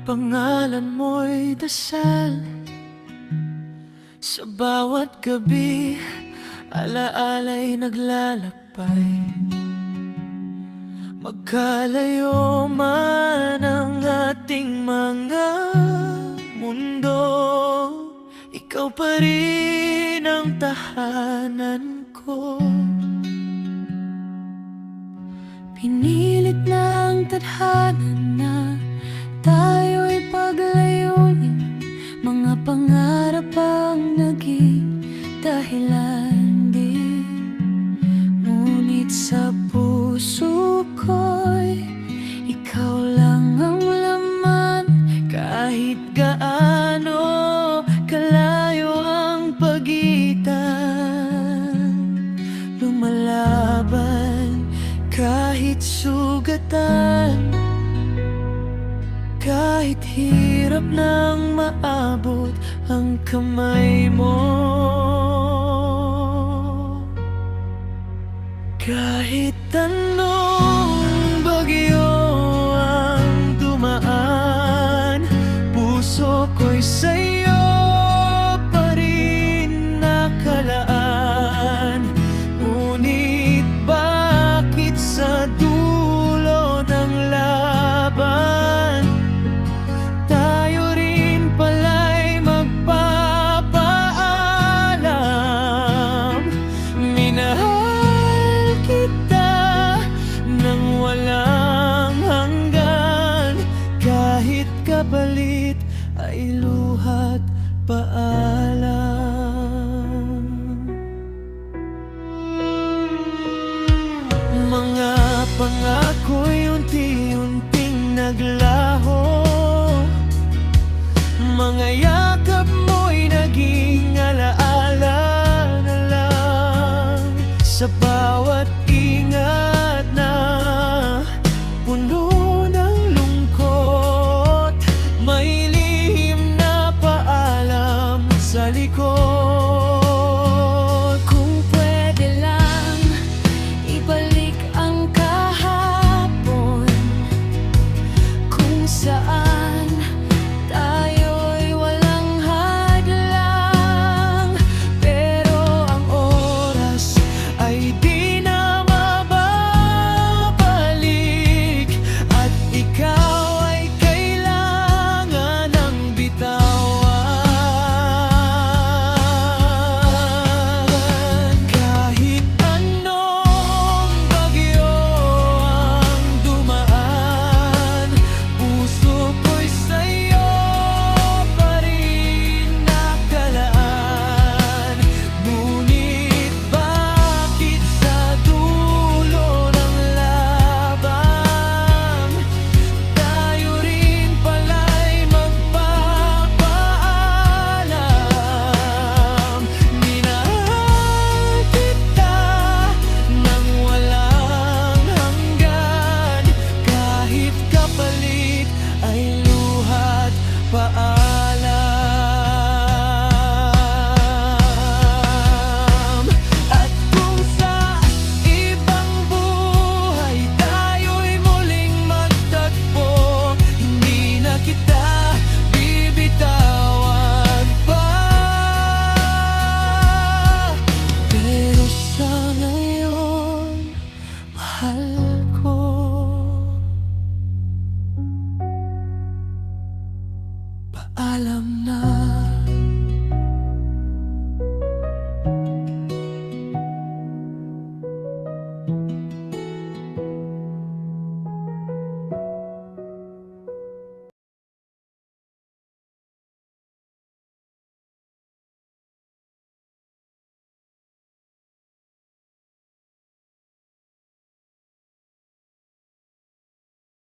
Pangalan mo'y dasal sa bawat gabi, alaala'y naglalakbay. Magkalayo man ang ating mga mundo, ikaw pa rin ang tahanan ko. Pinilit na ang tadhana na tayo'y paglayunin, mga pangarap ang naging dahilan din. Ngunit sa puso ko'y ikaw lang ang laman, kahit gaano kalayo ang pagitan. Lumalaban kahit sugatan, kahit hirap nang maabot ang kamay mo. Kahit anong bagyo ang dumaan, puso ko'y sa'yo pa rin nakalaan. Ngunit bakit sa dulo ng laban tayo rin pala'y magpapaalam? Minahal kita nang walang hanggan, kahit kapalit ay luhat paalam. Mga pangako'y unti-unting naglaho, mga yakap mo'y naging alaala na lang. Sa bawat ingat na puno ng lungkot, may lihim na paalam sa likod. Kung pwede lang ibalik ang kahapon, kung saan tayo'y walang hadlang. Pero ang oras ay di na mababalik, at ikaw ay kailangan ng bitawan. Kahit anong bagyo ang dumaan, puso ko'y sa'yo pa rin nakalaan. Ngunit bakit sa dulo ng laban tayo rin pala'y magpapaalam? Minahal kita nang walang hanggan, kahit kapalit ay luhat paalam. At kung sa ibang buhay tayo'y muling magtagpo, hindi na kita bibitawan pa. Pero sa ngayon, mahal